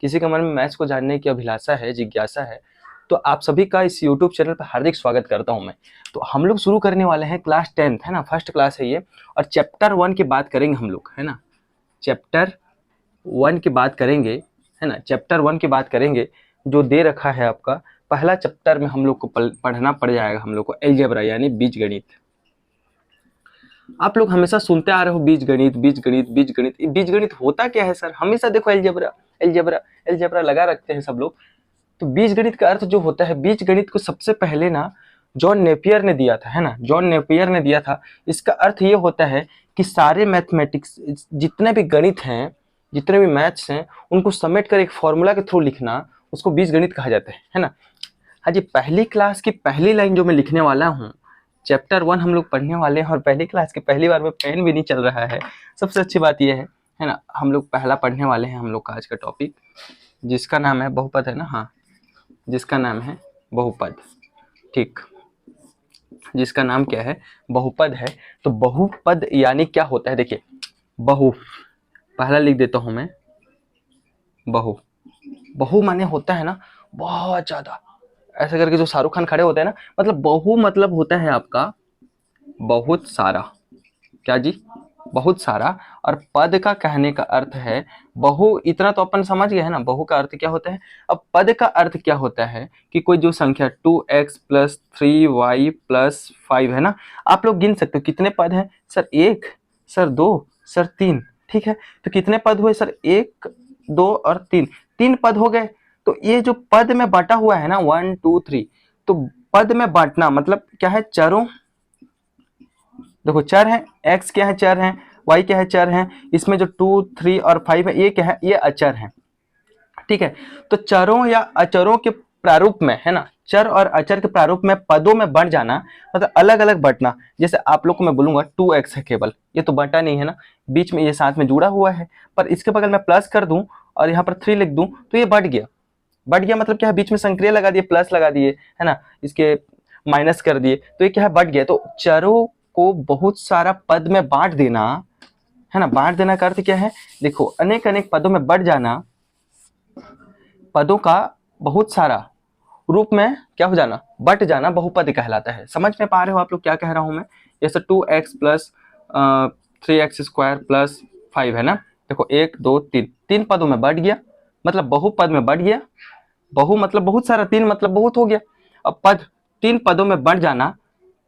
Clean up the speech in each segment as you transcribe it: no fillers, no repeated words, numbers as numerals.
किसी के मन में मैथ्स को जानने की अभिलाषा है, जिज्ञासा है, तो आप सभी का इस यूट्यूब चैनल पर हार्दिक स्वागत करता हूं मैं। तो हम लोग शुरू करने वाले हैं क्लास 10th, है ना, फर्स्ट क्लास है ये, और चैप्टर 1 की बात करेंगे हम लोग, है ना। चैप्टर 1 की बात करेंगे, है ना, चैप्टर 1 की बात करेंगे जो दे रखा है आपका। पहला चैप्टर में हम लोग को पढ़ना पड़ जाएगा हम लोग को अलजेब्रा यानी बीजगणित। आप लोग हमेशा सुनते आ रहे हो बीजगणित बीजगणित बीजगणित। बीजगणित होता क्या है सर? हमेशा देखो अलजेब्रा अलजेब्रा अलजेब्रा लगा रखते हैं सब लोग। तो बीजगणित का अर्थ जो होता है, बीजगणित को सबसे पहले ना जॉन नेपियर ने दिया था, है ना, जॉन नेपियर ने दिया था। इसका अर्थ ये होता है कि सारे मैथमेटिक्स, जितने भी गणित हैं, जितने भी मैथ्स हैं, उनको समेट कर एक फॉर्मूला के थ्रू लिखना, उसको बीजगणित कहा जाता है ना। हाँ जी, पहली क्लास की पहली लाइन जो मैं लिखने वाला हूँ, चैप्टर 1 हम लोग पढ़ने वाले हैं और पहली क्लास की पहली बार में पेन भी नहीं चल रहा है। सबसे अच्छी बात यह है ना, हम लोग पहला पढ़ने वाले हैं हम लोग का आज का टॉपिक, जिसका नाम है बहुपद, है ना। हाँ, जिसका नाम है बहुपद, ठीक, जिसका नाम क्या है, बहुपद है। तो बहुपद यानी क्या होता है? देखिए, बहु पहला लिख देता हूं मैं, बहु। बहु माने होता है ना बहुत ज्यादा, ऐसे करके जो शाहरुख खान खड़े होते हैं ना, मतलब बहु मतलब होता है आपका बहुत सारा। क्या जी? बहुत सारा। और पद का कहने का अर्थ है बहु। इतना तो अपन समझ गए है ना, बहु का अर्थ क्या होता है। अब पद का अर्थ क्या होता है कि कोई जो संख्या 2x + 3y + 5 है ना, आप लोग गिन सकते हो कितने पद हैं सर? 1, सर 2, सर 3, ठीक है। तो कितने पद हुए सर? 1, 2 और 3, 3 पद हो गए। तो ये जो पद में बांटा हुआ है ना 1, 2, 3, तो पद में बांटना मतलब क्या है? चरों, देखो चर है, x क्या है? चर है, y क्या है? चर है। इसमें जो 2, 3 और 5 है, ये क्या है? ये अचर है, ठीक है। तो चरों या अचरों के प्रारूप में, है ना, चर और अचर के प्रारूप में पदों में बढ़ जाना मतलब अलग अलग बंटना। जैसे आप लोग को मैं बोलूंगा 2x है केवल, ये तो बंटा नहीं है ना, बीच में ये साथ में जुड़ा हुआ है, पर इसके बगल में प्लस कर दूं और यहाँ पर 3 लिख दूं तो ये बढ़ गया। बढ़ गया मतलब क्या है? बीच में संक्रिया लगा दिए, प्लस लगा दिए, है ना, इसके माइनस कर दिए, तो ये क्या है? बढ़ गया। तो चरों को बहुत सारा पद में बांट देना, है ना। बांट देना का अर्थ क्या है? देखो, अनेक अनेक पदों में बढ़ जाना, पदों का बहुत सारा रूप में क्या हो जाना? बट जाना, बहुपद कहलाता है। समझ में पा रहे हो आप लोग क्या कह रहा हूं मैं? जैसे 2x + 3x² + 5 है ना, देखो 1, 2, 3, 3 पदों में बढ़ गया, मतलब बहुपद में बढ़ गया। बहु मतलब बहुत सारा, 3 मतलब बहुत हो गया। अब पद 3 पदों में बढ़ जाना,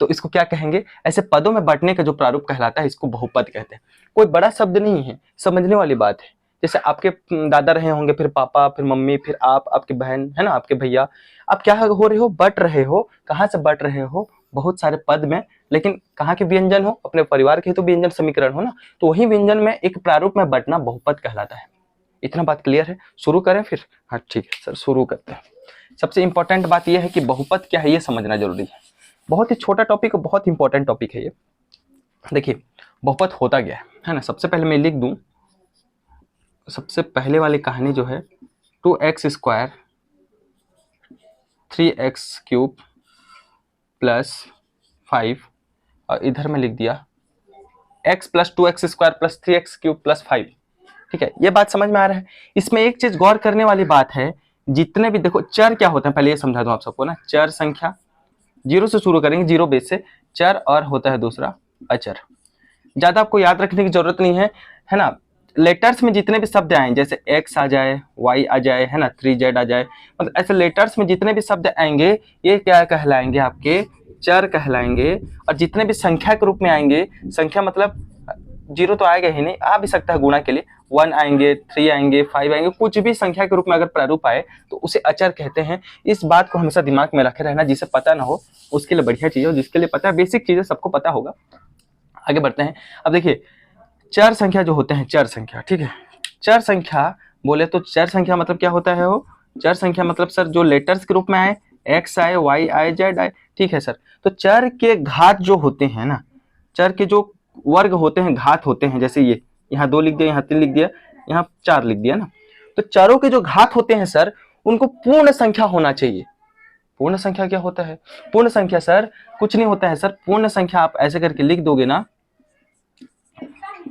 तो इसको क्या कहेंगे? ऐसे पदों में बांटने का जो प्रारूप कहलाता है, इसको बहुपद कहते हैं। कोई बड़ा शब्द नहीं है, समझने वाली बात है। जैसे आपके दादा रहे होंगे, फिर पापा, फिर मम्मी, फिर आप, आपके बहन, है ना, आपके भैया, आप क्या हो रहे हो? बट रहे हो। कहाँ से बट रहे हो? बहुत सारे पद में। लेकिन कहाँ के व्यंजन हो? अपने परिवार के तो व्यंजन समीकरण हो ना, तो वही व्यंजन में एक प्रारूप में बटना बहुपद कहलाता है। इतना बात क्लियर है? शुरू करें फिर? हाँ ठीक है सर, शुरू करते हैं। सबसे इंपॉर्टेंट बात यह है कि बहुपद क्या है ये समझना जरूरी है। बहुत ही छोटा टॉपिक और बहुत इंपॉर्टेंट टॉपिक है ये। देखिए, बहुपद होता क्या है ना, सबसे पहले मैं लिख दूं, सबसे पहले वाली कहानी जो है 2x² 3x³ + 5, और इधर में लिख दिया x + 2x² + 3x³ + 5, ठीक है। ये बात समझ में आ रहा है? इसमें एक चीज गौर करने वाली बात है, जितने भी देखो चर क्या होते हैं, पहले ये समझा दूं आप सबको ना। चर संख्या, जीरो से शुरू करेंगे, जीरो बेस से। चर और होता है दूसरा अचर। ज्यादा आपको याद रखने की जरूरत नहीं है ना। लेटर्स में जितने भी शब्द आए, जैसे x आ जाए, y आ जाए, है ना, 3z आ जाए, मतलब ऐसे लेटर्स में जितने भी शब्द आएंगे, ये क्या कहलाएंगे? आपके चर कहलाएंगे। और जितने भी संख्या के रूप में आएंगे, संख्या मतलब जीरो तो आएगा ही नहीं, आ भी सकता है गुणा के लिए, 1 आएंगे, 3 आएंगे, 5 आएंगे, कुछ भी संख्या के रूप में अगर प्रारूप आए तो उसे अचर कहते हैं। इस बात को हमेशा दिमाग में रखे रहना। जिसे पता ना हो उसके लिए बढ़िया चीज हो, जिसके लिए पता है, बेसिक चीजें सबको पता होगा। आगे बढ़ते हैं। अब देखिए, चर संख्या जो होते हैं, चर संख्या, ठीक है। चर संख्या बोले तो चर संख्या मतलब क्या होता है? वो चर संख्या मतलब सर जो लेटर्स के रूप में आए, x आए, y आए, z आए, ठीक है सर। तो चर के घात जो होते हैं ना, चर के जो वर्ग होते हैं, घात होते हैं, जैसे ये यहाँ 2 लिख दिया, यहाँ 3 लिख दिया, यहाँ 4 लिख दिया ना। तो चरों के जो घात होते हैं सर, उनको पूर्ण संख्या होना चाहिए। पूर्ण संख्या क्या होता है? पूर्ण संख्या सर कुछ नहीं होता है सर। पूर्ण संख्या आप ऐसे करके लिख दोगे ना,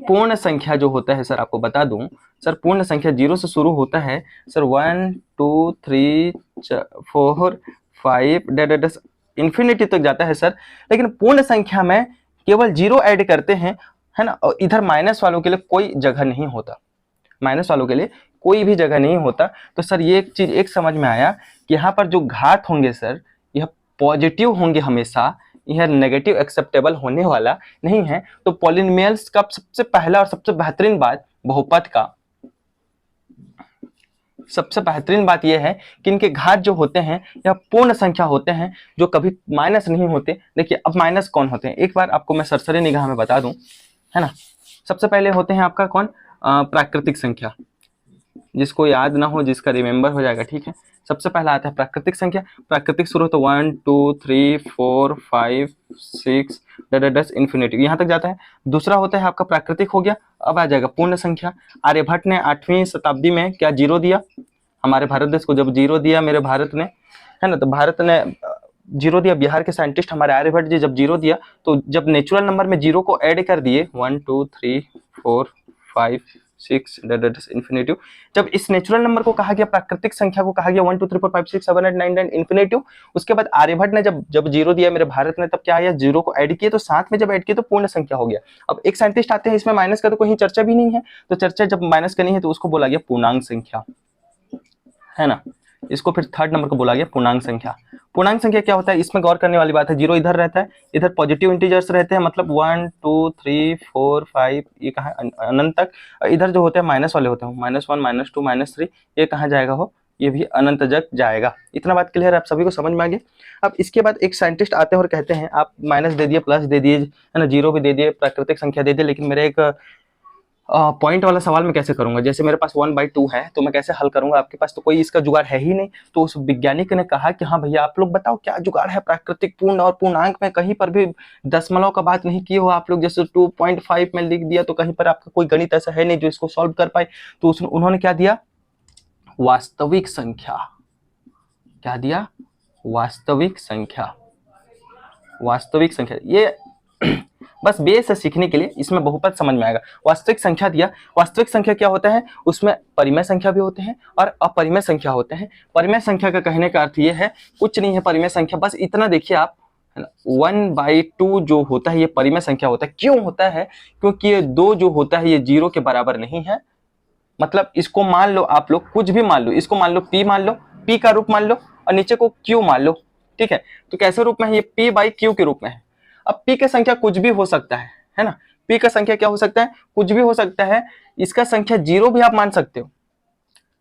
पूर्ण संख्या जो होता है सर, आपको बता दूं, सर पूर्ण संख्या 0 से शुरू होता है सर 1 2 3 4 5 इन्फिनिटी तक जाता है सर। लेकिन पूर्ण संख्या में केवल 0 ऐड करते हैं, है ना, और इधर माइनस वालों के लिए कोई जगह नहीं होता, माइनस वालों के लिए कोई भी जगह नहीं होता। तो सर ये एक चीज एक समझ में आया कि यहाँ पर जो घात होंगे सर यह पॉजिटिव होंगे हमेशा, यह नेगेटिव एक्सेप्टेबल होने वाला नहीं है। तो पॉलिनोमियल्स का सबसे पहला और सबसे बेहतरीन बात बहुपद का सबसे बेहतरीन बात यह है कि इनके घात जो होते हैं यह पूर्ण संख्या होते हैं, जो कभी माइनस नहीं होते। देखिए अब माइनस कौन होते हैं, एक बार आपको मैं सरसरी निगाह में बता दूं, है ना। सबसे पहले होते हैं आपका कौन, प्राकृतिक संख्या, जिसको याद ना हो, जिसका रिमेंबर हो जाएगा, ठीक है। सबसे पहला आता है प्राकृतिक संख्या। प्राकृतिक शुरू तो 1 2 3 4 5 6 इन्फिनिटी यहाँ तक जाता है। दूसरा होता है आपका प्राकृतिक हो गया। अब आ जाएगा पूर्ण संख्या। आर्यभट्ट ने 8वीं शताब्दी में क्या 0 दिया, हमारे भारत देश को जब 0 दिया मेरे भारत ने, है ना, तो भारत ने 0 दिया। बिहार के साइंटिस्ट हमारे आर्यभट्ट जी जब 0 दिया तो जब नेचुरल नंबर में 0 को ऐड कर दिए 1 2 3 4 5 6 इन्फिनिटिव, जब इस नेचुरल नंबर को कहा गया, प्राकृतिक संख्या को कहा गया 1 2 3 4 5 6 7 8 9 10 इन्फिनिटिव, उसके बाद आर्यभट्ट ने जब 0 दिया मेरे भारत ने, तब क्या आया, 0 को ऐड किए, तो साथ में जब ऐड किए तो पूर्ण संख्या हो गया। अब एक साइंटिस्ट आते हैं, इसमें माइनस का तो कोई चर्चा भी नहीं है, तो चर्चा जब माइनस करनी है तो उसको बोला गया पूर्णांक संख्या, है ना। इसको फिर थर्ड नंबर को बोला गया पूर्णांक संख्या। पूर्णांक संख्या क्या होता है, इसमें गौर करने वाली बात है, 0 इधर रहता है, इधर पॉजिटिव इंटीजर्स रहते हैं, मतलब 1 2 3 4 5 ये कहाँ अनंत तक। इधर जो होते हैं माइनस वाले होते हैं, -1 -2 -3, ये कहाँ जाएगा हो, ये भी अनंत तक जाएगा। इतना बात क्लियर है, आप सभी को समझ में आ गया। अब इसके बाद एक साइंटिस्ट आते हैं और कहते हैं आप माइनस दे दिए, प्लस दे दिए, है ना, 0 भी दे दिए, प्राकृतिक संख्या दे दिए, लेकिन मेरे एक पॉइंट वाला सवाल मैं कैसे करूंगा, जैसे मेरे पास 1/2 है तो मैं कैसे हल करूंगा, आपके पास तो कोई इसका जुगाड़ है ही नहीं। तो उस वैज्ञानिक ने कहा कि हाँ भैया आप लोग बताओ क्या जुगाड़ है प्राकृतिक, पूर्ण और पूर्णांक में, कहीं पर भी दशमलव का बात नहीं किए हो आप लोग, जैसे 2.5 में लिख दिया, तो कहीं पर आपका कोई गणित ऐसा है नहीं जो इसको सॉल्व कर पाए। तो उन्होंने क्या दिया, वास्तविक संख्या। क्या दिया, वास्तविक संख्या। वास्तविक संख्या ये बस बेस है सीखने के लिए, इसमें बहुपद समझ में आएगा। वास्तविक संख्या दिया। वास्तविक संख्या क्या होता है, उसमें परिमेय संख्या भी होते हैं और अपरिमेय संख्या होते हैं। परिमेय संख्या का कहने का अर्थ ये है, कुछ नहीं है परिमेय संख्या, बस इतना देखिए आप, 1/2 जो होता है ये परिमेय संख्या होता है। क्यों होता है, क्योंकि ये 2 जो होता है ये 0 के बराबर नहीं है। मतलब इसको मान लो आप लोग, कुछ भी मान लो, इसको मान लो p मान लो, p का रूप मान लो, और नीचे को q मान लो, ठीक है। तो कैसे रूप में है, ये p/q के रूप में है। अब p का संख्या कुछ भी हो सकता है ना, p का संख्या क्या हो सकता है, कुछ भी हो सकता है। इसका संख्या 0 भी आप मान सकते हो,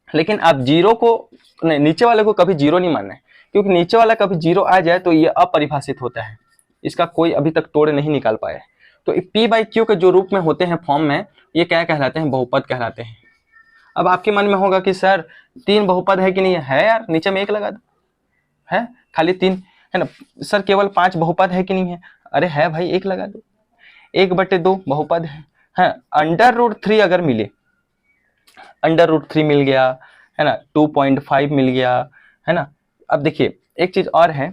लेकिन आप 0 को नहीं, नीचे वाले को कभी 0 नहीं मानना है, क्योंकि नीचे वाला कभी 0 आ जाए तो ये अपरिभाषित होता है, इसका कोई अभी तक तोड़ नहीं निकाल पाया है। तो p/q के जो रूप में होते हैं फॉर्म में, ये क्या कहलाते हैं, बहुपद कहलाते हैं। अब आपके मन में होगा कि सर 3 बहुपद है कि नहीं है, यार नीचे में 1 लगा दो, है खाली 3, है ना। सर केवल 5 बहुपद है कि नहीं है, अरे है भाई 1 लगा दो। 1/2 बहुपद है, √3 अगर मिले, √3 मिल गया, है ना, 2.5 मिल गया, है ना। अब देखिए एक चीज और है,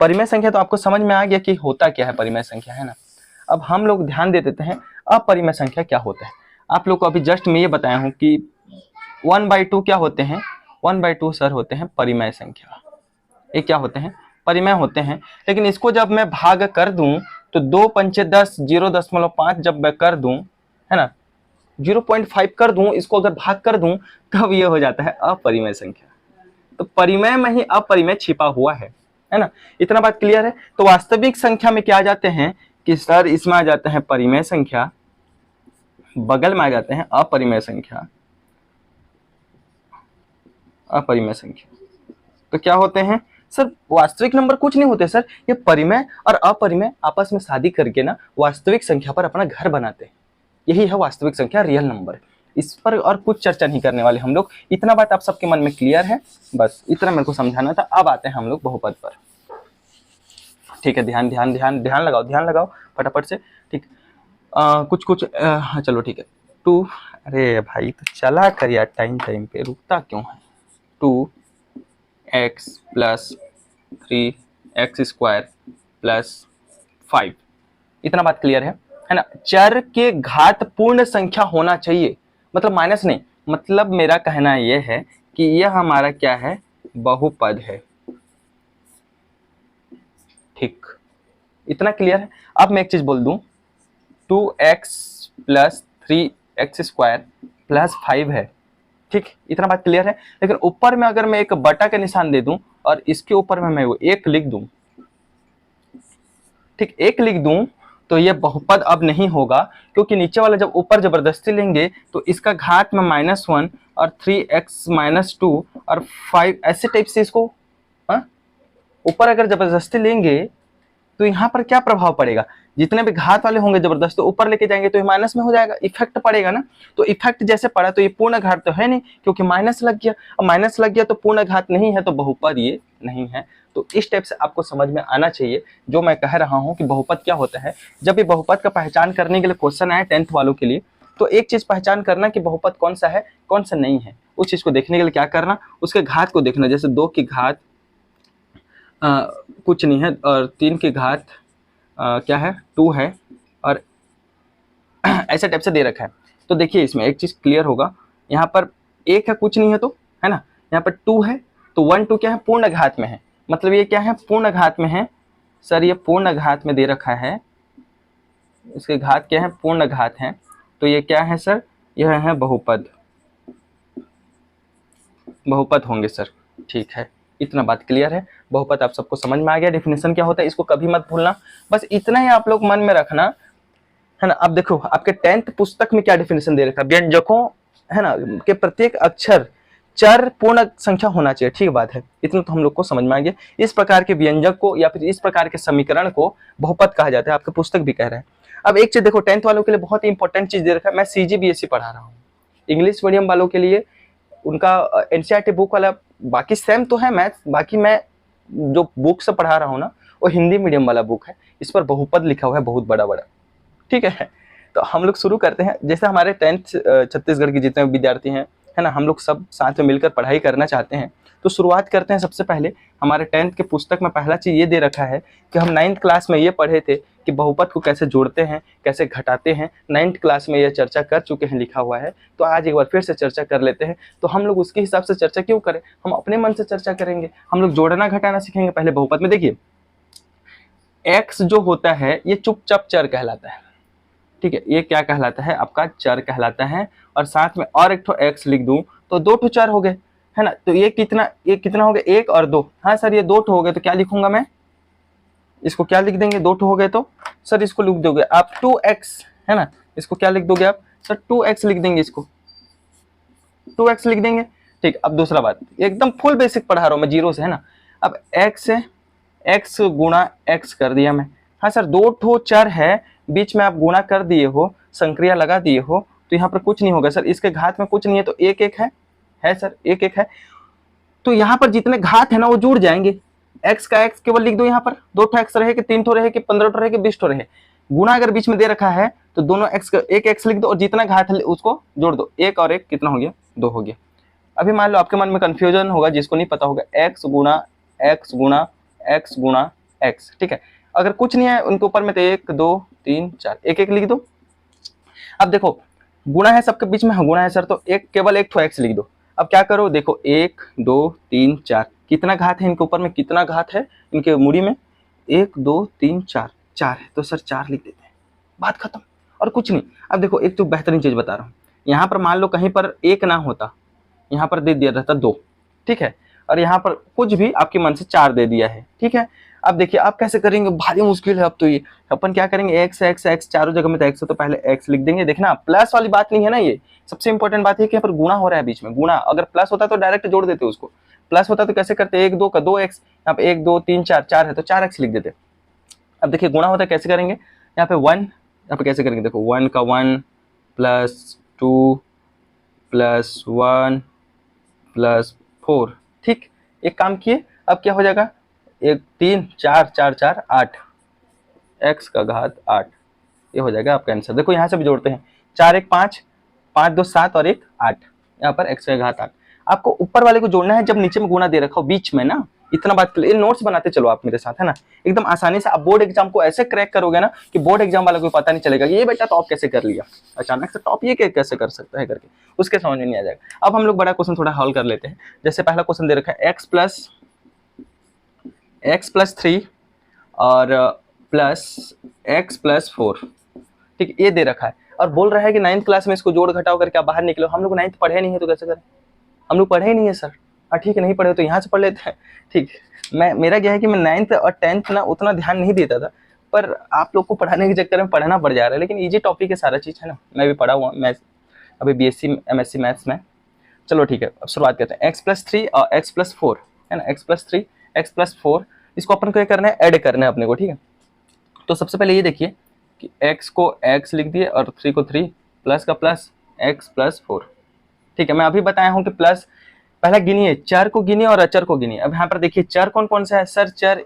परिमेय संख्या तो आपको समझ में आ गया कि होता क्या है परिमेय संख्या, है ना। अब हम लोग ध्यान दे देते हैं अपरिमेय संख्या क्या होता है। आप लोग को अभी जस्ट मैं ये बताया हूं कि 1/2 क्या होते हैं, 1/2 सर होते हैं परिमेय संख्या। ये क्या होते हैं, परिमेय होते हैं। लेकिन इसको जब मैं भाग कर दूं तो 2 पंचे 10, 0.5 जब मैं कर दूं, है ना, 0.5 कर दूं, इसको अगर भाग कर दूं तब ये हो जाता है अपरिमेय संख्या। तो परिमेय में ही अपरिमेय छिपा हुआ है ना। इतना बात क्लियर है। तो वास्तविक संख्या में क्या आ जाते हैं कि सर इसमें आ जाते हैं परिमेय संख्या, बगल में आ जाते हैं अपरिमेय संख्या, अपरिमेय संख्या। तो क्या होते हैं सर, वास्तविक नंबर कुछ नहीं होते सर, ये परिमेय और अपरिमेय आपस में शादी करके ना वास्तविक संख्या पर अपना घर बनाते हैं। यही है वास्तविक संख्या, रियल नंबर। इस पर और कुछ चर्चा नहीं करने वाले हम लोग। इतना बात आप सबके मन में क्लियर है, बस इतना मेरे को समझाना था। अब आते हैं हम लोग बहुपद पर, ठीक है। ध्यान ध्यान ध्यान ध्यान लगाओ, ध्यान लगाओ फटाफट से, ठीक। कुछ हाँ चलो ठीक है। 2, अरे भाई तो चला कर यार, टाइम पे रुकता क्यों है। 2x + 3x² + 5, इतना बात क्लियर है ना। चर के घात पूर्ण संख्या होना चाहिए, मतलब माइनस नहीं, मतलब मेरा कहना यह है कि यह हमारा क्या है, बहुपद है। ठीक, इतना क्लियर है। अब मैं एक चीज बोल दूं, 2x प्लस 3x² प्लस 5 है। ठीक, इतना बात क्लियर है। लेकिन ऊपर में अगर मैं एक बटा का निशान दे दूं और इसके ऊपर में मैं वो एक लिख दूं, ठीक, एक लिख दूं, तो ये बहुपद अब नहीं होगा, क्योंकि नीचे वाला जब ऊपर जबरदस्ती लेंगे तो इसका घात में -1 और 3x-2 और 5 ऐसे टाइप से इसको, हाँ, ऊपर अगर जबरदस्ती लेंगे तो यहाँ पर क्या प्रभाव पड़ेगा, जितने भी घात वाले होंगे जबरदस्ती ऊपर लेके जाएंगे तो ये माइनस में हो जाएगा, इफेक्ट पड़ेगा ना। तो इफेक्ट जैसे पड़ा तो ये पूर्ण घात तो है नहीं, क्योंकि माइनस लग गया। अब माइनस लग गया तो पूर्ण घात नहीं है, तो बहुपद ये नहीं है। तो इस टाइप से आपको समझ में आना चाहिए जो मैं कह रहा हूँ कि बहुपद क्या होता है। जब भी बहुपद का पहचान करने के लिए क्वेश्चन आए 10th वालों के लिए, तो एक चीज पहचान करना कि बहुपद कौन सा है कौन सा नहीं है। उस चीज को देखने के लिए क्या करना, उसके घात को देखना। जैसे 2 की घात कुछ नहीं है और 3 की घात क्या है, 2 है, और ऐसे टाइप से दे रखा है। तो देखिए इसमें एक चीज क्लियर होगा, यहाँ पर 1 है कुछ नहीं है तो, है ना, यहाँ पर 2 है तो 1 2 क्या है, पूर्ण घात में है, मतलब ये क्या है, पूर्ण घात में है। सर ये पूर्ण घात में दे रखा है, इसके घात क्या है, पूर्ण घात है, तो ये क्या है सर, यह है बहुपद, बहुपद होंगे सर। ठीक है, इतना बात क्लियर है। बहुपद आप सबको समझ में आ गया, डेफिनेशन क्या होता है इसको कभी मत भूलना, बस इतना ही आप लोग मन में रखना, है ना। अब देखो आपके 10th पुस्तक में क्या डेफिनेशन दे रखा है, व्यंजकों, है ना, के प्रत्येक अक्षर चर पूर्ण संख्या होना चाहिए। ठीक बात है, इतना तो हम लोग को समझ में आ गया। इस प्रकार के व्यंजक को या फिर इस प्रकार के समीकरण को बहुपद कहा जाता है, आपका पुस्तक भी कह रहा है। अब एक चीज देखो, 10th वालों के लिए बहुत ही इंपॉर्टेंट चीज दे रखा है। मैं CGBSE पढ़ा रहा हूँ, इंग्लिश मीडियम वालों के लिए उनका NCERT बुक वाला, बाकी सेम तो है मैथ, बाकी मैं जो बुक से पढ़ा रहा हूँ ना वो हिंदी मीडियम वाला बुक है, इस पर बहुपद लिखा हुआ है बहुत बड़ा बड़ा। ठीक है, तो हम लोग शुरू करते हैं। जैसे हमारे 10th छत्तीसगढ़ के जितने विद्यार्थी हैं, है ना, हम लोग सब साथ में मिलकर पढ़ाई करना चाहते हैं, तो शुरुआत करते हैं। सबसे पहले हमारे 10th के पुस्तक में पहला चीज ये दे रखा है कि हम 9th क्लास में ये पढ़े थे कि बहुपद को कैसे जोड़ते हैं, कैसे घटाते हैं। 9th क्लास में यह चर्चा कर चुके हैं, लिखा हुआ है, तो आज एक बार फिर से चर्चा कर लेते हैं। तो हम लोग उसके हिसाब से चर्चा क्यों करें, हम अपने मन से चर्चा करेंगे, हम लोग जोड़ना घटाना सीखेंगे। पहले बहुपद में देखिए, x जो होता है ये चुपचाप चर कहलाता है। ठीक है, ये क्या कहलाता है, आपका चर कहलाता है। और साथ में और एक ठो x लिख दूं तो 2 ठो चर हो गए, है ना। तो ये कितना हो गया, 1 और 2। हाँ सर ये 2 ठो हो गए, तो क्या लिखूंगा मैं, इसको क्या लिख देंगे, 2 ठो हो गए तो सर इसको लिख दोगे आप 2x, है ना, इसको क्या लिख दोगे आप सर 2x लिख देंगे, इसको 2x लिख देंगे। ठीक, अब दूसरा बात, एकदम फुल बेसिक पढ़ा रहा हूँ मैं जीरो से, है ना। अब x है, x गुणा x कर दिया मैं। हाँ सर 2 ठो चर है, बीच में आप गुणा कर दिए हो, संक्रिया लगा दिए हो, तो यहाँ पर कुछ नहीं होगा सर, इसके घात में कुछ नहीं है, तो 1 1 है सर, 1 1 है। तो यहाँ पर जितने घात है ना वो जुड़ जाएंगे। x का x केवल लिख दो, यहाँ पर 2 ठो x रहे कि 3 ठो रहे कि 15 ठो रहे कि 20 ठो रहे, गुणा अगर बीच में दे रखा है तो दोनों x का 1 x लिख दो और जितना घात है उसको जोड़ दो। 1 और 1 कितना हो गया, 2 हो गया। अभी मान लो आपके मन में कंफ्यूजन होगा, जिसको नहीं पता होगा, x गुणा x गुणा x गुणा x। ठीक है, अगर कुछ नहीं है उनके ऊपर में तो 1 2 3 4 1 1 लिख दो। अब देखो गुणा है सबके बीच में, गुणा है सर, तो एक केवल 1 ठो x लिख दो। अब क्या करो, देखो 1 2 3 4 कितना घात है इनके ऊपर में, कितना घात है इनके मूड़ी में, 1 2 3 4 4 है, तो सर 4 लिख देते हैं, बात खत्म, और कुछ नहीं। अब देखो एक तो बेहतरीन चीज बता रहा हूँ, यहाँ पर मान लो कहीं पर 1 ना होता, यहाँ पर दे दिया रहता 2, ठीक है, और यहाँ पर कुछ भी आपके मन से 4 दे दिया है। ठीक है, अब देखिए आप कैसे करेंगे, भारी मुश्किल है। अब तो ये अपन क्या करेंगे, x x x चारों जगह में तो x है, तो पहले x लिख देंगे। देखना प्लस वाली बात नहीं है ना, ये सबसे इंपॉर्टेंट बात है कि यहाँ पर गुणा हो रहा है बीच में, गुणा। अगर प्लस होता तो डायरेक्ट जोड़ देते उसको, प्लस होता तो कैसे करते, 1 2 का 2x, यहाँ पे 1 2 3 4 4 है तो 4x लिख देते। अब देखिए गुणा होता है कैसे करेंगे, यहाँ पे 1, यहाँ पे कैसे करेंगे, देखो 1 का 1 प्लस 2 प्लस 1 प्लस 4। ठीक, एक काम किए, अब क्या हो जाएगा, 1 3 4 4 4 8, x का घात 8, ये हो जाएगा आपका आंसर। देखो यहाँ से भी जोड़ते हैं, 4 1 5 5 2 7 और 1 8, यहाँ पर x का घात 8। आपको ऊपर वाले को जोड़ना है जब नीचे में गुणा दे रखा हो बीच में ना, इतना बात के लिए नोट्स बनाते चलो आप मेरे साथ, है ना। एकदम आसानी से आप बोर्ड एग्जाम को ऐसे क्रैक करोगे ना कि बोर्ड एग्जाम वाला को पता नहीं चलेगा कि ये बेटा टॉप कैसे कर लिया, अचानक से टॉप ये कैसे कर सकता है करके, उसके समझ में नहीं आ जाएगा। अब हम लोग बड़ा क्वेश्चन थोड़ा हल कर लेते हैं। जैसे पहला क्वेश्चन दे रखा है x प्लस 3 और प्लस x प्लस 4, ठीक है, ये दे रखा है और बोल रहा है कि 9th क्लास में इसको जोड़ घटाव करके आप बाहर निकलो। हम लोग 9th पढ़े नहीं है तो कैसे करें, हम लोग पढ़े ही नहीं है सर। हाँ ठीक है, नहीं पढ़े तो यहाँ से पढ़ लेते हैं, ठीक। मेरा क्या है कि मैं 9th और 10th ना उतना ध्यान नहीं देता था, पर आप लोग को पढ़ाने के चक्कर में पढ़ना पड़ जा रहा है। लेकिन इजी टॉपिक है सारा चीज़, है ना। मैं भी पढ़ा हुआ मैथ्स, अभी BSc MSc मैथ्स में। चलो ठीक है, अब शुरुआत करते हैं। x प्लस 3 और x प्लस 4, है ना, x प्लस 3 x प्लस 4, इसको अपन को क्या करना है, ऐड करना है अपने को, ठीक है। तो सबसे पहले ये देखिए कि x को x लिख दिए और 3 को 3, प्लस का प्लस x प्लस 4, ठीक है। मैं अभी बताया हूँ कि प्लस पहला गिनिए, चर को गिनिए और अचर को गिनिए। अब यहाँ पर देखिए चर कौन कौन सा है सर, चर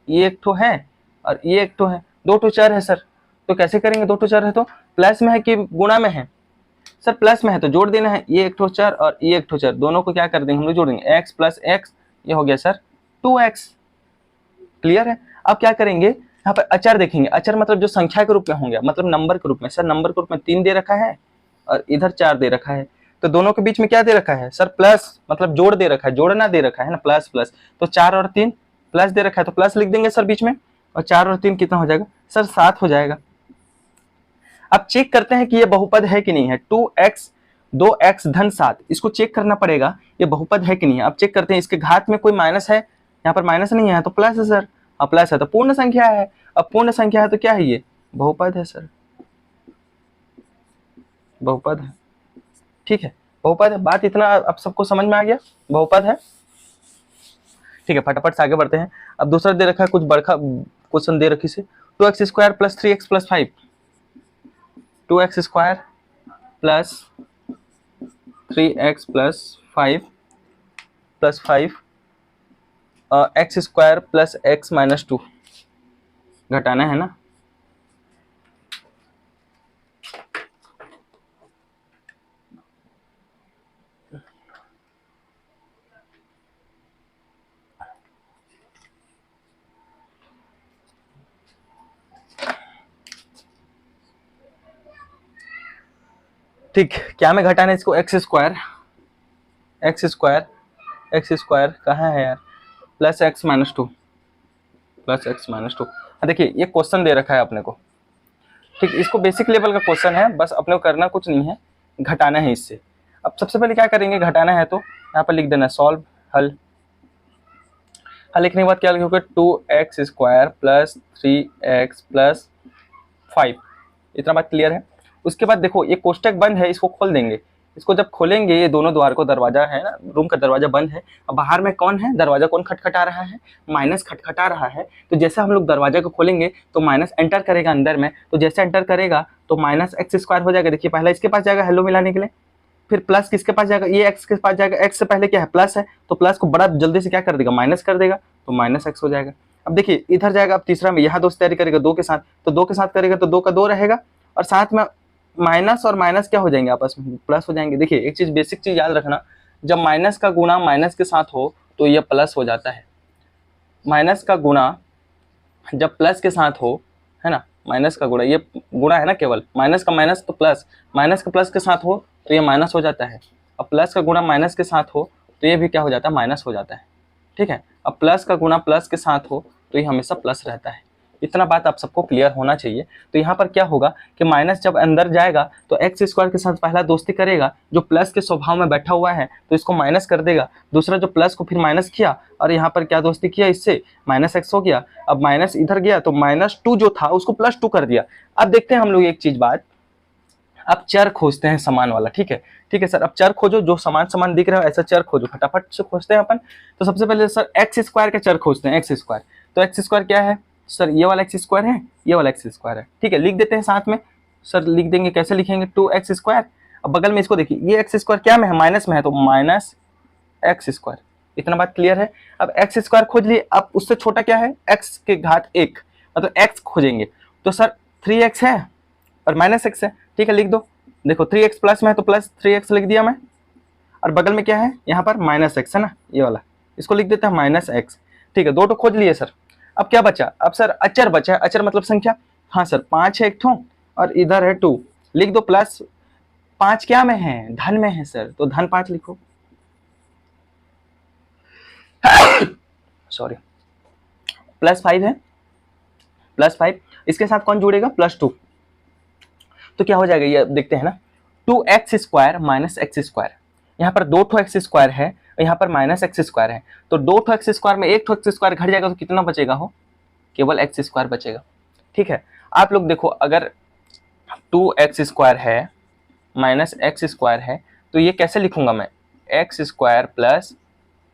ये एक ठो है और ये एक ठो है, दो ठो चर है सर। तो कैसे करेंगे, दो ठो चर है तो प्लस में है कि गुणा में है सर, प्लस में है तो जोड़ देना है, ये एक ठो चर और ये एक ठो चर, दोनों को क्या कर देंगे हम लोग जोड़ देंगे, x प्लस x, ये हो गया सर 2x, क्लियर है। अब क्या करेंगे, यहाँ पर अचर देखेंगे, अचर मतलब जो संख्या के रूप में होंगे, मतलब नंबर के रूप में। सर नंबर के रूप में 3 दे रखा है और इधर 4 दे रखा है, तो दोनों के बीच में क्या दे रखा है सर, प्लस, मतलब जोड़ दे रखा है, जोड़ना दे रखा है ना, प्लस प्लस। तो 4 और 3 प्लस दे रखा है तो प्लस लिख देंगे सर बीच में, और 4 और 3 कितना हो जाएगा सर, 7 हो जाएगा। अब चेक करते हैं कि ये बहुपद है कि नहीं है, 2x 2x धन 7, इसको चेक करना पड़ेगा ये बहुपद है कि नहीं है। अब चेक करते हैं, इसके घात में कोई माइनस है, यहाँ पर माइनस नहीं है तो प्लस है सर, अब प्लस है तो पूर्ण संख्या है, अब पूर्ण संख्या है तो क्या है, ये बहुपद है सर, बहुपद है, ठीक है, बहुपद है। बात इतना अब सबको समझ में आ गया, बहुपद है, ठीक है। फटाफट से आगे बढ़ते हैं। अब दूसरा दे रखा है कुछ बड़का क्वेश्चन दे रखी से, 2x square plus 3x plus 5, 2x square plus 3x plus 5 x square plus x minus 2 घटाना है ना। ठीक, क्या में घटाना है इसको, x स्क्वायर कहाँ है यार, plus x minus 2, plus x minus 2। देखिए ये क्वेश्चन दे रखा है अपने को, ठीक, इसको बेसिक लेवल का क्वेश्चन है, बस अपने को करना कुछ नहीं है, घटाना है इससे। अब सबसे पहले क्या करेंगे, घटाना है तो यहाँ पर लिख देना सॉल्व, हल लिखने के बाद क्या लिखोगे, 2x square plus 3x plus 5, इतना बात क्लियर है। उसके बाद देखो ये कोष्टक बंद है, इसको खोल देंगे, इसको जब खोलेंगे ये दोनों द्वार को, दरवाजा है ना, रूम का दरवाजा बंद है, अब बाहर में कौन है, दरवाजा कौन खटखटा रहा है, माइनस खटखटा रहा है। तो जैसे हम लोग दरवाजा को खोलेंगे तो माइनस एंटर करेगा अंदर में, तो जैसे एंटर करेगा तो माइनस x स्क्वायर हो जाएगा। देखिए पहला इसके पास जाएगा हेलो मिलाने के लिए, फिर प्लस किसके पास जाएगा, ये x के पास जाएगा, x से पहले क्या है प्लस है, तो प्लस को बड़ा जल्दी से क्या कर देगा, माइनस कर देगा, तो माइनस x हो जाएगा। अब देखिए इधर जाएगा, अब तीसरा में यहाँ दोस्त तैयारी करेगा 2 के साथ, तो 2 के साथ करेगा तो 2 का 2 रहेगा, और साथ में माइनस और माइनस क्या हो जाएंगे आपस में, प्लस हो जाएंगे। देखिए एक चीज बेसिक चीज याद रखना, जब माइनस का गुणा माइनस के साथ हो तो ये प्लस हो जाता है, माइनस का गुणा जब प्लस के साथ हो, है ना, माइनस का गुणा, ये गुणा है ना केवल, माइनस का माइनस तो प्लस, माइनस का प्लस के साथ हो तो ये माइनस हो जाता है, अब प्लस का गुणा माइनस के साथ हो तो ये भी क्या हो जाता है, माइनस हो जाता है, ठीक है। अब प्लस का गुणा प्लस के साथ हो तो ये हमेशा प्लस रहता है। इतना बात आप सबको क्लियर होना चाहिए। तो यहाँ पर क्या होगा कि माइनस जब अंदर जाएगा तो एक्स स्क्वायर के साथ पहला दोस्ती करेगा, जो प्लस के स्वभाव में बैठा हुआ है तो इसको माइनस कर देगा, दूसरा जो प्लस को फिर माइनस किया और यहाँ पर क्या दोस्ती किया, इससे माइनस एक्स हो गया, अब माइनस इधर गया तो माइनस 2 जो था उसको प्लस 2 कर दिया। अब देखते हैं हम लोग एक चीज बात, अब चर खोजते हैं समान वाला, ठीक है सर। अब चर खोजो, जो समान दिख रहा है ऐसा चर खोजो, फटाफट से खोजते हैं अपन। तो सबसे पहले सर एक्स स्क्वायर का चर खोजते हैं, एक्स स्क्वायर। तो एक्स स्क्वायर क्या है सर, ये वाला एक्स स्क्वायर है, ये वाला एक्स स्क्वायर है, ठीक है, लिख देते हैं साथ में। सर लिख देंगे, कैसे लिखेंगे, 2x स्क्वायर, अब बगल में इसको देखिए, ये एक्स स्क्वायर क्या में है, माइनस में है, तो माइनस एक्स स्क्वायर। इतना बात क्लियर है। अब एक्स स्क्वायर खोज लिए, अब उससे छोटा क्या है, x के घात 1, मतलब x खोजेंगे। तो सर 3x है और माइनस x है, ठीक है, लिख दो। देखो 3x प्लस में है तो प्लस 3x लिख दिया मैं, और बगल में क्या है, यहाँ पर माइनस x है ना, ये वाला, इसको लिख देते हैं माइनस x। ठीक है, 2 तो खोज लिए सर। अब क्या बचा, अब सर अचर बचा है, अचर मतलब संख्या। हाँ सर 5 है एक ठो और इधर है 2, लिख दो प्लस 5 क्या में है, धन में है सर, तो धन 5 लिखो। सॉरी, प्लस 5 है, प्लस 5 इसके साथ कौन जुड़ेगा, +2, तो क्या हो जाएगा ये देखते हैं ना, 2x² माइनस x²। यहाँ पर 2 ठो x² है और यहाँ पर माइनस x² है, तो 2 ठो x² में 1 ठो x² घट जाएगा तो कितना बचेगा हो, केवल x² बचेगा। ठीक है, आप लोग देखो अगर 2x² है माइनस x² है तो ये कैसे लिखूंगा मैं, x² plus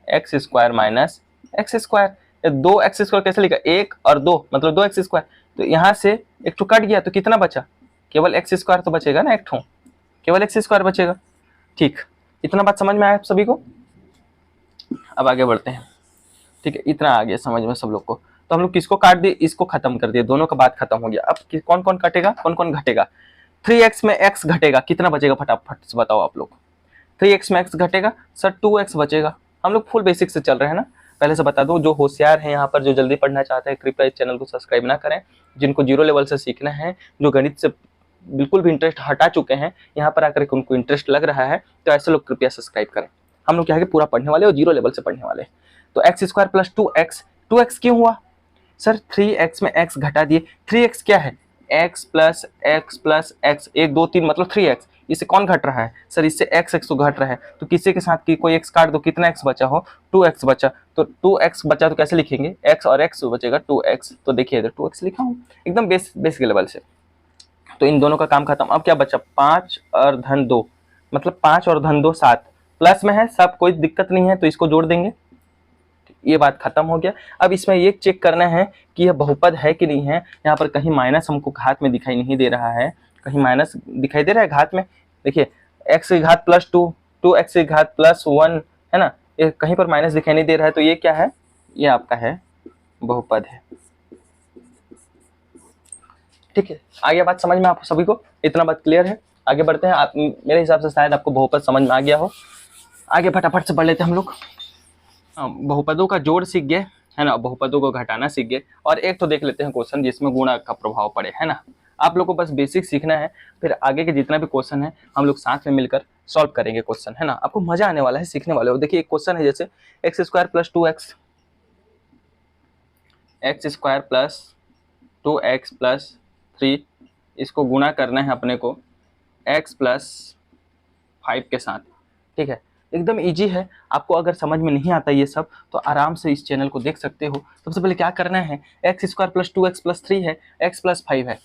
x² minus x²। 2x² कैसे लिखा, 1 और 2 मतलब 2x², तो यहाँ से एक ठो कट गया तो कितना बचा, केवल x² तो बचेगा ना, एक ठो केवल x² बचेगा। ठीक, इतना बात समझ में आया आप सभी को। अब आगे बढ़ते हैं। ठीक है, इतना आ गया समझ में सब लोग को। तो हम लोग किसको काट दिए, इसको खत्म कर दिए, दोनों का बात खत्म हो गया। अब कौन कौन कटेगा, कौन कौन घटेगा, 3x में x घटेगा, कितना बचेगा फटाफट से बताओ आप लोग। 3x में x घटेगा सर 2x बचेगा। हम लोग फुल बेसिक से चल रहे हैं ना, पहले से बता दो, जो होशियार हैं यहाँ पर, जो जल्दी पढ़ना चाहते हैं, कृपया इस चैनल को सब्सक्राइब ना करें। जिनको 0 लेवल से सीखना है, जो गणित से बिल्कुल भी इंटरेस्ट हटा चुके हैं, यहाँ पर आकर उनको इंटरेस्ट लग रहा है, तो ऐसे लोग कृपया सब्सक्राइब करें। हम लोग क्या है कि पूरा पढ़ने वाले और 0 लेवल से पढ़ने वाले। तो x² प्लस 2x क्यों हुआ सर, 3x में x घटा दिए, 3x क्या है, x प्लस x, 1 2 3 मतलब 3x। इससे कौन घट रहा है सर, इससे x तो घट रहा है, तो किसी के साथ की कोई x काट दो, कितना x बचा हो, 2x बचा, तो 2x बचा तो कैसे लिखेंगे, x और x बचेगा 2x, तो देखिए इधर 2x लिखा हूँ एकदम बेसिक लेवल से। तो इन दोनों का काम खत्म। अब क्या बचा, 5 और धन 2 मतलब 5 और धन 2 7, प्लस में है सब, कोई दिक्कत नहीं है, तो इसको जोड़ देंगे, ये बात खत्म हो गया। अब इसमें ये चेक करना है कि यह बहुपद है कि नहीं है। यहाँ पर कहीं माइनस हमको घात में दिखाई नहीं दे रहा है, कहीं माइनस दिखाई दे रहा है घात में, देखिए x की घात +2, 2x की घात +1 है ना, ये कहीं पर माइनस दिखाई नहीं दे रहा है, तो ये क्या है, ये आपका है बहुपद है। ठीक है, आगे बात समझ में आप सभी को, इतना बात क्लियर है। आगे बढ़ते हैं। आप मेरे हिसाब से शायद आपको बहुपद समझ में आ गया हो। आगे फटाफट से बढ़ लेते हैं हम लोग। बहुपदों का जोड़ सीख गए है ना, बहुपदों को घटाना सीख गए, और एक तो देख लेते हैं क्वेश्चन जिसमें गुणा का प्रभाव पड़े, है ना। आप लोग को बस बेसिक सीखना है, फिर आगे के जितना भी क्वेश्चन है हम लोग साथ में मिलकर सॉल्व करेंगे क्वेश्चन, है ना। आपको मजा आने वाला है, सीखने वाले हो। देखिए एक क्वेश्चन है जैसे x² plus 2x, x² plus 2x plus 3, इसको गुणा करना है अपने को x प्लस 5 के साथ। ठीक है, एकदम इजी है। आपको अगर समझ में नहीं आता ये सब तो आराम से इस चैनल को देख सकते हो। सबसे पहले क्या करना है, x² प्लस 2x प्लस 3 है, x प्लस 5 है,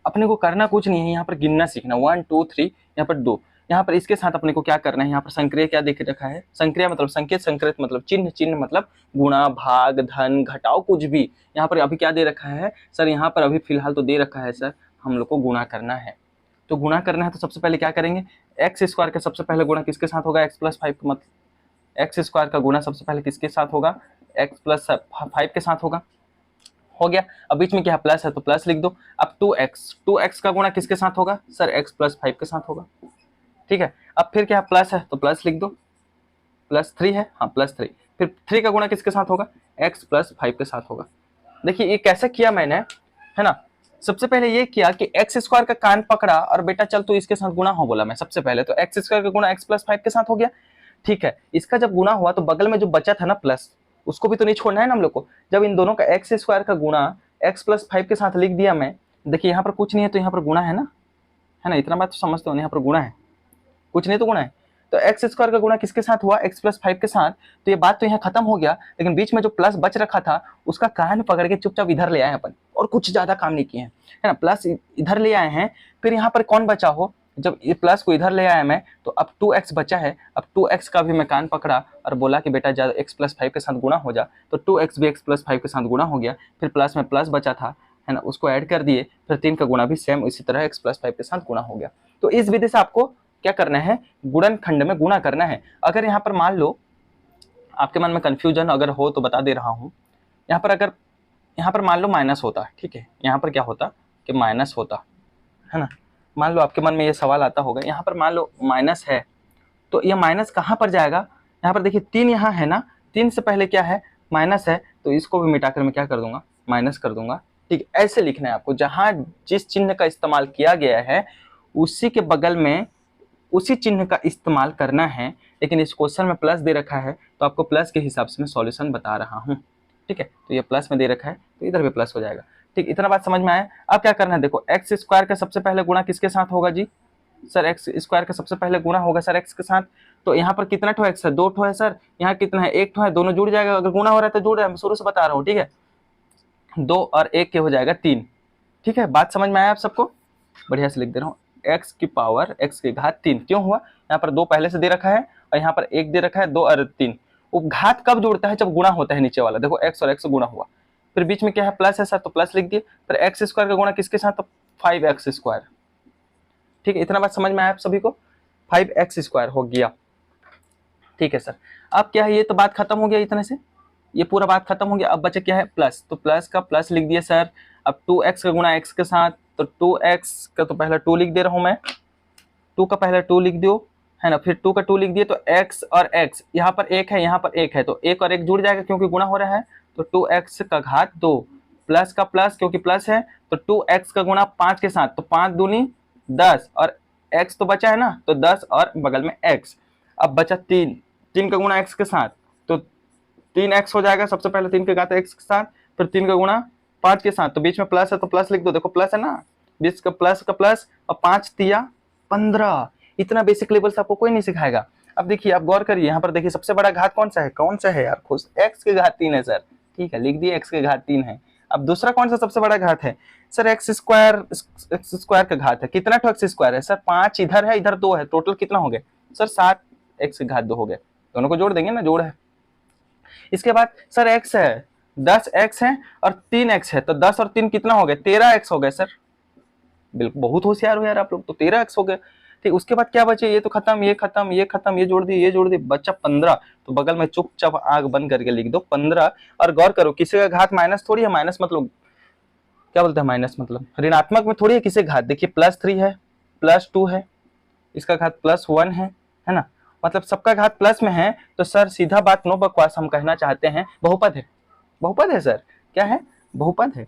अपने को करना कुछ नहीं है, यहाँ पर गिनना सीखना, 1 2 3, यहाँ पर 2, यहाँ पर इसके साथ अपने को क्या करना है, यहाँ पर संक्रिया क्या देख रखा है, संक्रिया मतलब संकेत, संकृत मतलब चिन्ह, चिन्ह मतलब गुणा भाग धन घटाओ कुछ भी। यहाँ पर अभी क्या दे रखा है सर, यहाँ पर अभी फिलहाल तो दे रखा है सर, हम लोग को गुणा करना है। तो गुणा करना है तो सबसे पहले क्या करेंगे, x² का सबसे पहले गुणा किसके साथ होगा, x प्लस 5, मतलब x² का गुणा सबसे पहले किसके साथ होगा, x प्लस 5 के साथ होगा, हो गया। अब बीच में क्या प्लस है तो प्लस लिख दो। अब 2x का गुणा किसके साथ होगा सर, x प्लस 5 के साथ होगा। ठीक है, अब फिर क्या प्लस है तो प्लस लिख दो, +3 है, हाँ +3, फिर 3 का गुणा किसके साथ होगा, x प्लस 5 के साथ होगा। देखिए ये कैसे किया मैंने, है ना। सबसे पहले ये किया कि x² का कान पकड़ा और बेटा चल तो इसके साथ गुणा हो बोला मैं सबसे पहले, तो x² का गुणा x प्लस 5 के साथ हो गया। ठीक है, इसका जब गुणा हुआ तो बगल में जो बचा था ना प्लस, उसको भी तो नहीं छोड़ना है ना हम लोग को। जब इन दोनों का x² का गुणा x प्लस 5 के साथ लिख दिया मैं, देखिए यहाँ पर कुछ नहीं है तो यहाँ पर गुणा है ना, है ना, इतना बात तो समझते हो, यहाँ पर गुणा है, कुछ नहीं तो गुणा है। तो x² का गुणा किसके साथ हुआ, x प्लस 5 के साथ, तो ये बात तो यहाँ खत्म हो गया। लेकिन बीच में जो प्लस बच रखा था उसका कान पकड़ के चुपचाप इधर ले आए अपन, और कुछ ज्यादा काम नहीं किए हैं, है ना। प्लस इधर ले आए हैं, फिर यहाँ पर कौन बचा हो, जब ये प्लस को इधर ले आया मैं तो अब 2x बचा है। अब 2x का भी मैं कान पकड़ा और बोला कि बेटा जा x प्लस 5 के साथ गुणा हो जा, तो 2x भी x प्लस 5 के साथ गुणा हो गया। फिर प्लस में प्लस बचा था, है ना, उसको ऐड कर दिए, फिर 3 का गुणा भी सेम इसी तरह x प्लस 5 के साथ गुणा हो गया। तो इस विधि से आपको क्या करना है, गुणनखंड में गुणा करना है। अगर यहाँ पर मान लो आपके मन में कंफ्यूजन अगर हो तो बता दे रहा हूँ, यहाँ पर अगर यहाँ पर मान लो माइनस होता, ठीक है, यहाँ पर क्या होता कि माइनस होता, है ना। मान लो आपके मन में ये सवाल आता होगा, यहाँ पर मान लो माइनस है तो ये माइनस कहाँ पर जाएगा, यहाँ पर देखिए 3 यहाँ है ना, 3 से पहले क्या है माइनस है तो इसको भी मिटाकर मैं क्या कर दूंगा, माइनस कर दूंगा। ठीक है, ऐसे लिखना है आपको, जहां जिस चिन्ह का इस्तेमाल किया गया है उसी के बगल में उसी चिन्ह का इस्तेमाल करना है। लेकिन इस क्वेश्चन में प्लस दे रखा है तो आपको प्लस के हिसाब से मैं सॉल्यूशन बता रहा हूँ। ठीक है, तो ये प्लस में दे रखा है तो इधर भी प्लस हो जाएगा। ठीक, इतना बात समझ में आया। अब क्या करना है, देखो एक्स स्क्वायर का सबसे पहले गुणा किसके साथ होगा जी, सर एक्स स्क्वायर का सबसे पहले गुणा होगा सर एक्स के साथ। तो यहाँ पर कितना ठो एक्स है, 2 ठो है सर, यहाँ कितना है, 1 ठो है, दोनों जुड़ जाएगा, अगर गुणा हो रहा है तो जुड़ रहा है, मैं शुरू से बता रहा हूँ। ठीक है, 2 और 1 के हो जाएगा 3। ठीक है, बात समझ में आया आप सबको, बढ़िया से लिख दे रहा हूँ, एक्स की पावर एक्स की घात 3 क्यों हुआ, यहाँ पर 2 पहले से दे रखा है और यहाँ पर 1 दे रखा है, 2 और 3। वो घात कब जुड़ता है, जब गुणा होता है नीचे वाला, देखो एक्स और एक्स गुणा हुआ, फिर बीच में क्या है प्लस है सर तो प्लस लिख दिए, फिर एक्स स्क्वायर का गुणा किसके साथ, तो 5x स्क्वायर। ठीक है, इतना बात समझ में आया आप सभी को, 5x स्क्वायर हो गया। ठीक है सर, अब क्या है, ये तो बात खत्म हो गया, इतने से ये पूरा बात खत्म हो गया। अब बचा क्या है, प्लस, तो प्लस का प्लस लिख दिया सर। अब 2x का गुणा x के साथ, तो 2x का तो पहला 2 लिख दे रहा हूं मैं, 2 का पहला 2 लिख दो, है ना, फिर 2 का 2 लिख दिए, तो x और x, यहाँ पर 1 है यहाँ पर 1 है, तो 1 और 1 जुड़ जाएगा क्योंकि गुणा हो रहा है, तो 2x का घात 2, प्लस का प्लस क्योंकि प्लस है, तो 2x का गुणा 5 के साथ, तो 5 दूनी 10 और x तो बचा है ना, तो 10 और बगल में x। अब बचा 3 का गुणा x के साथ, तो 3x हो जाएगा, सबसे पहले 3 के घात x के साथ, फिर 3 का गुणा 5 के साथ, तो बीच में प्लस है तो प्लस लिख दो, देखो प्लस है ना, बीच का प्लस और 5 तिया 15। इतना बेसिक लेवल से आपको कोई नहीं सिखाएगा। अब देखिए, आप गौर करिए, यहाँ पर देखिए सबसे बड़ा घात कौन सा है, कौन सा है यार, खुद x के घात 3 है सर। ठीक है, लिख दिए x के घात 3 है। अब दूसरा कौन सा सबसे बड़ा घात है सर, एक्स स्क्वायर का घात है, कितना ठो एक्स स्क्वायर है सर, 5 इधर है इधर 2 है, टोटल कितना हो गए सर, 7 एक्स के घात 2 हो गए, दोनों को जोड़ देंगे ना, जोड़ है। इसके बाद सर x है, 10x है और 3x है, तो 10 और 3 कितना हो गए, 13x हो गए सर। बिल्कुल, बहुत होशियार हो यार आप लोग, तो 13x हो गए। ठीक, उसके बाद क्या बचे, ये तो खत्म, ये खत्म, ये खत्म, ये जोड़ दिए, ये जोड़ दिए, बच्चा 15, तो बगल में चुपचाप आग बंद करके लिख दो 15। और गौर करो, किसी का घात माइनस थोड़ी है, माइनस मतलब क्या बोलते हैं, माइनस मतलब ऋणात्मक में थोड़ी है, किसी घात, देखिए +3 है, +2 है, इसका घात +1 है ना, मतलब सबका घात प्लस में है, तो सर सीधा बात, नो बकवास, हम कहना चाहते हैं बहुपद है, बहुपद है सर, क्या है, बहुपद है।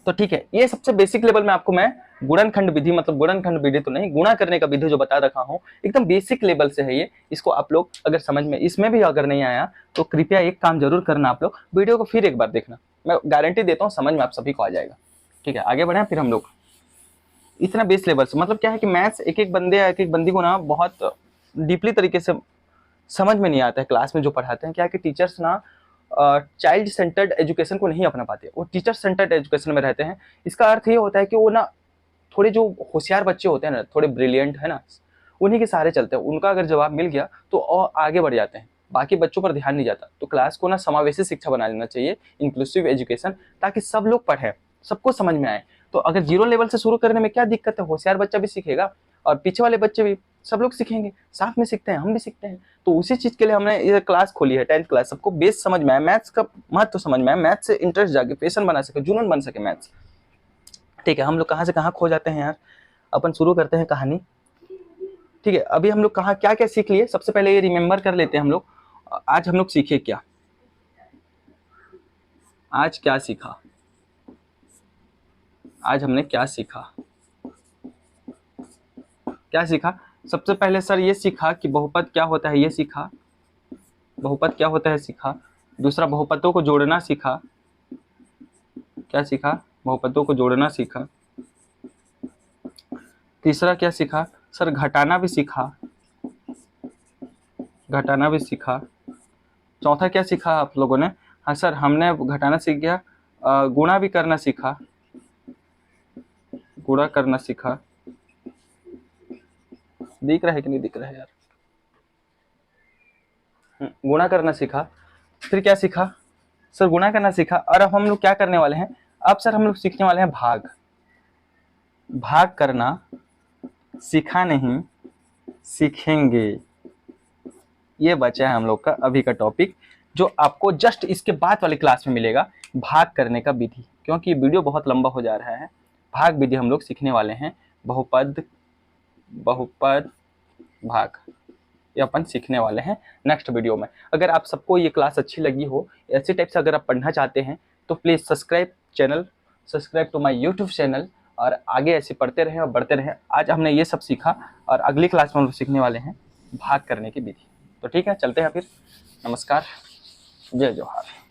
तो ठीक है, ये सबसे बेसिक लेवल में आपको मैं गुणनखंड विधि, मतलब गुणनखंड विधि तो नहीं, गुणा करने का विधि जो बता रखा हूँ, एकदम बेसिक लेवल से है ये। इसको आप लोग अगर समझ में, इसमें भी अगर नहीं आया तो कृपया एक काम जरूर करना, आप लोग वीडियो को फिर एक बार देखना, मैं गारंटी देता हूँ समझ में आप सभी को आ जाएगा। ठीक है, आगे बढ़े फिर हम लोग, इतना बेस लेवल से, मतलब क्या है कि मैथ्स एक एक बंदी को ना बहुत डीपली तरीके से समझ में नहीं आता है। क्लास में जो पढ़ाते हैं, क्या है कि टीचर्स ना चाइल्ड सेंटर्ड एजुकेशन को नहीं अपना पाते, वो टीचर सेंटर्ड एजुकेशन में रहते हैं। इसका अर्थ ये होता है कि वो ना थोड़े जो होशियार बच्चे होते हैं ना, थोड़े ब्रिलियंट है ना, उन्हीं के सहारे चलते हैं, उनका अगर जवाब मिल गया तो और आगे बढ़ जाते हैं, बाकी बच्चों पर ध्यान नहीं जाता। तो क्लास को ना समावेशी शिक्षा बना लेना चाहिए, इंक्लूसिव एजुकेशन, ताकि सब लोग पढ़ें, सबको समझ में आए। तो अगर 0 लेवल से शुरू करने में क्या दिक्कत है, होशियार बच्चा भी सीखेगा और पीछे वाले बच्चे भी, सब लोग सीखेंगे, साथ में सीखते हैं, हम भी सीखते हैं। तो उसी चीज के लिए हमने ये क्लास खोली है, 10th क्लास, सबको बेस समझ में आए, मैथ्स का महत्व समझ में आए, मैथ्स से इंटरेस्ट जाके पैशन बना सके, जुनून बन सके मैथ्स। ठीक है, हम लोग कहाँ से कहाँ खो जाते हैं यार, अपन शुरू करते हैं कहानी। ठीक है, अभी हम लोग कहाँ क्या क्या सीख लिए, सबसे पहले ये रिमेम्बर कर लेते हैं हम लोग, आज हम लोग सीखे क्या, आज क्या सीखा, आज हमने क्या सीखा, क्या सीखा। सबसे पहले सर ये सीखा कि बहुपद क्या होता है, ये सीखा, बहुपद क्या होता है सीखा। दूसरा, बहुपदों को जोड़ना सीखा, क्या सीखा, बहुपदों को जोड़ना सीखा। तीसरा क्या सीखा सर, घटाना भी सीखा, घटाना भी सीखा। चौथा क्या सीखा आप लोगों ने, हाँ सर हमने घटाना सीख गया, गुणा भी करना सीखा, गुणा करना सीखा। दिख रहा है कि नहीं दिख रहा है यार, गुणा करना सीखा। फिर क्या सीखा सर, गुणा करना सीखा। और अब हम लोग क्या करने वाले हैं, अब सर हम लोग सीखने वाले हैं भाग, भाग करना सीखा नहीं, सीखेंगे। ये बचा है हम लोग का अभी का टॉपिक, जो आपको जस्ट इसके बाद वाली क्लास में मिलेगा, भाग करने का विधि। क्योंकि ये वीडियो बहुत लंबा हो जा रहा है, भाग विधि हम लोग सीखने वाले हैं, बहुपद, बहुपद भाग। ये अपन सीखने वाले हैं नेक्स्ट वीडियो में। अगर आप सबको ये क्लास अच्छी लगी हो, ऐसी टाइप से अगर आप पढ़ना चाहते हैं तो please subscribe to my YouTube channel, और आगे ऐसे पढ़ते रहें और बढ़ते रहें। आज हमने ये सब सीखा और अगली क्लास में हम लोग सीखने वाले हैं भाग करने की विधि। तो ठीक है, चलते हैं फिर। नमस्कार, जय जवाहर।